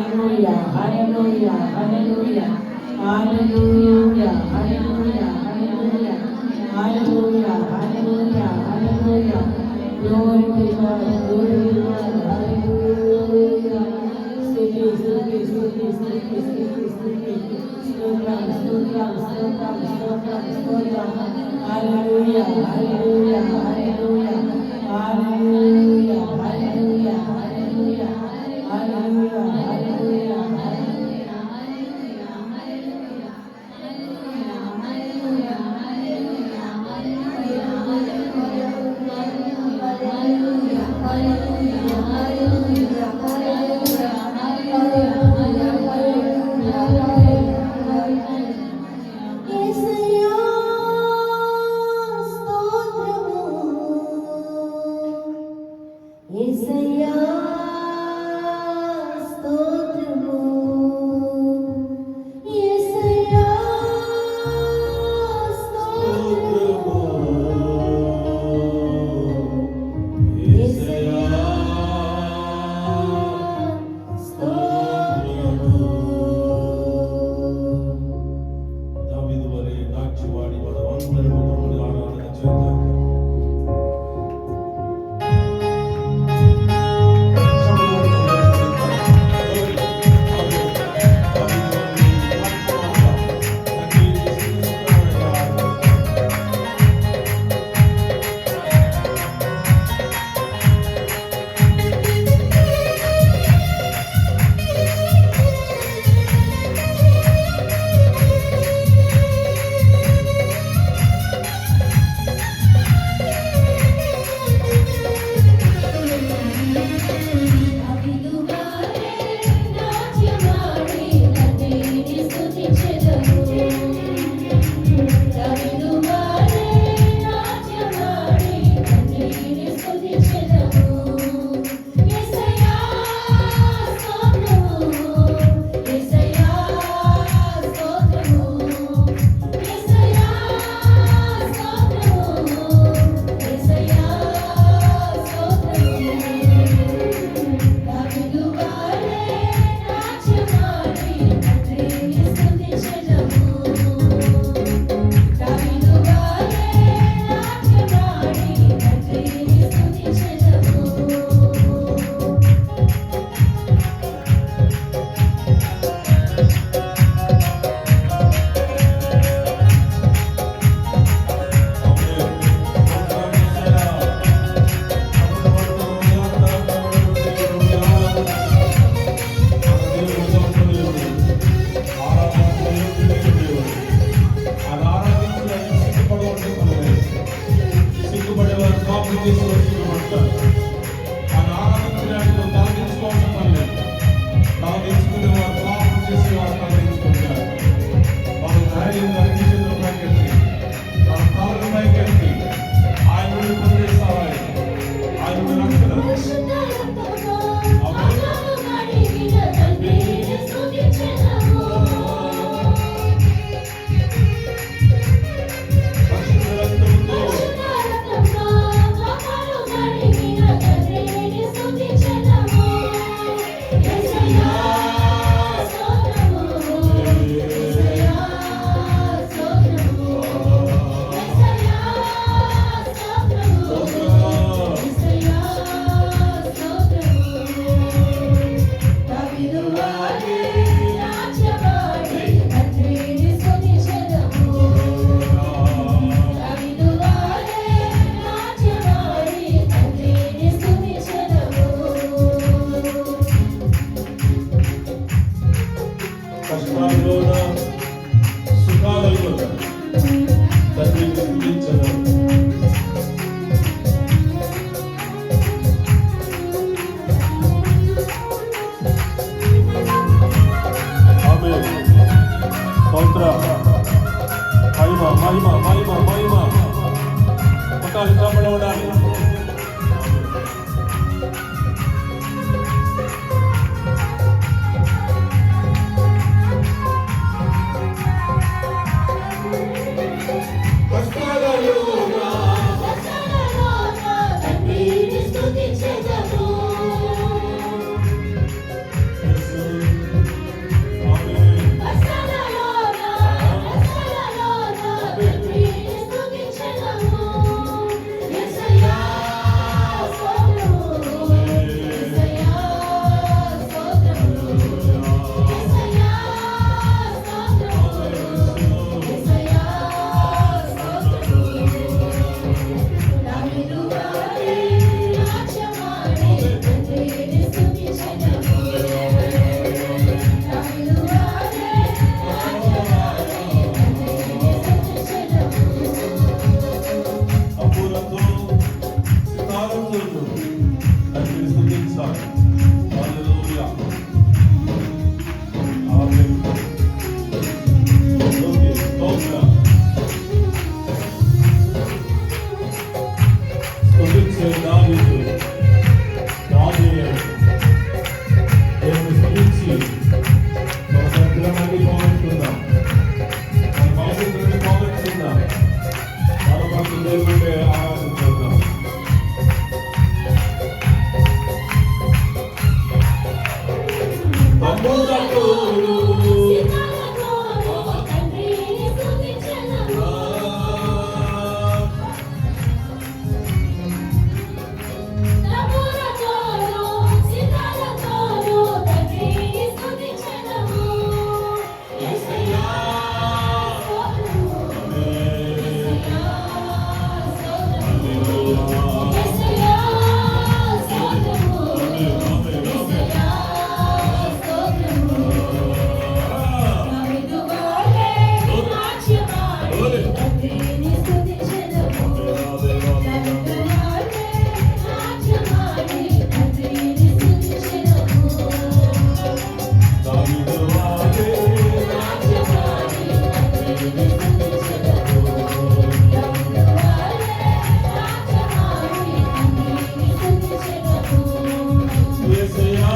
Hallelujah, hallelujah, hallelujah, hallelujah, hallelujah, hallelujah, hallelujah, hallelujah, hallelujah. Glory to God, glory to God, hallelujah. Stuti, stuti, stuti, stuti, stuti, stuti. Stotram, stotram, stotram, stotram, stotram. Hallelujah, hallelujah, hallelujah, hallelujah, hallelujah, hallelujah, hallelujah, hallelujah, యేసయ్యా స్తోత్రము యేసయ్యా స్తోత్రము యేసయ్యా స్తోత్రము యేసయ్యా స్తోత్రము దావీదు వలె నాట్యవాడి మనమందరము ప్రభువుని ఆరాధన చేద్దాం. తమ్ములతోను తండ్రిని స్తుతించెదము. తమ్ములతోను, సితారతోను తండ్రిని స్తుతించెదము. యేసయ్యా స్తోత్రము. యేసయ్యా స్తోత్రము. యేసయ్యా స్తోత్రము. యేసయ్యా స్తోత్రము. దావీదు వాడే నాట్యమాడి తండ్రిని స్తుతించెదము. దావీదు వాడే నాట్యమాడి తండ్రిని స్తుతించెదము. దావీదు వాడే నాట్యమాడి తండ్రిని స్తుతించెదము. దావీదు వాడే నాట్యమాడి తండ్రిని స్తుతించెదము. యేసయ్యా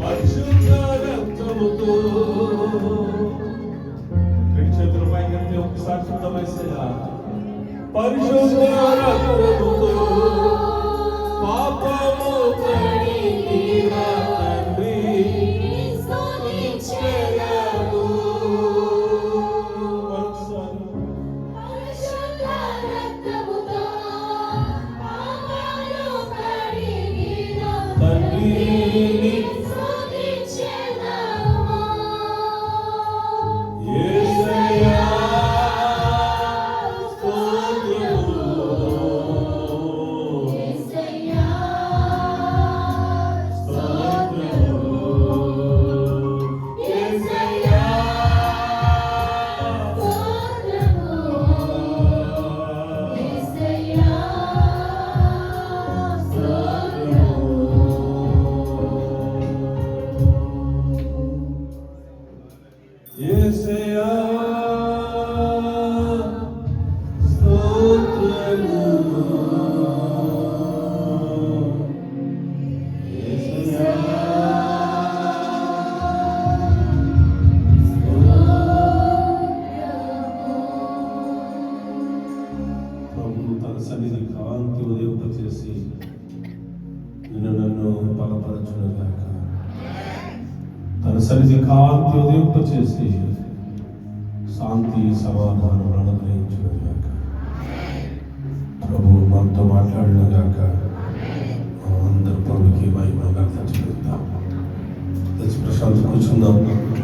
పరిశుద్ధ రక్తముతో రెండు చేతుల పైకి ఒకసారి శుద్ధమేసయ్యా. పరిశుద్ధ రక్తముతో పాపము కడిగిన తండ్రి స్తుతించెదము. మరొకసారి. తండ్రిని యేసయ్యా స్తోత్రము. యేసయ్యా స్తోత్రము. యేసయ్యా ప్రభువు తన సన్నిధి కాంతి ఉదయింపచేసి నిన్ను నన్ను బలపరచునుగాక. తన సన్నిధి కాంతి ఉదయింపచేసి శాంతి సమాధానం అనుగ్రహించునుగాక. ప్రభు మనతో మాట్లాడునుగాక. అందరు ప్రభుకి మహిమ ఘనత చెల్లిద్దాం. ప్రశాంతి కూర్చుందాం.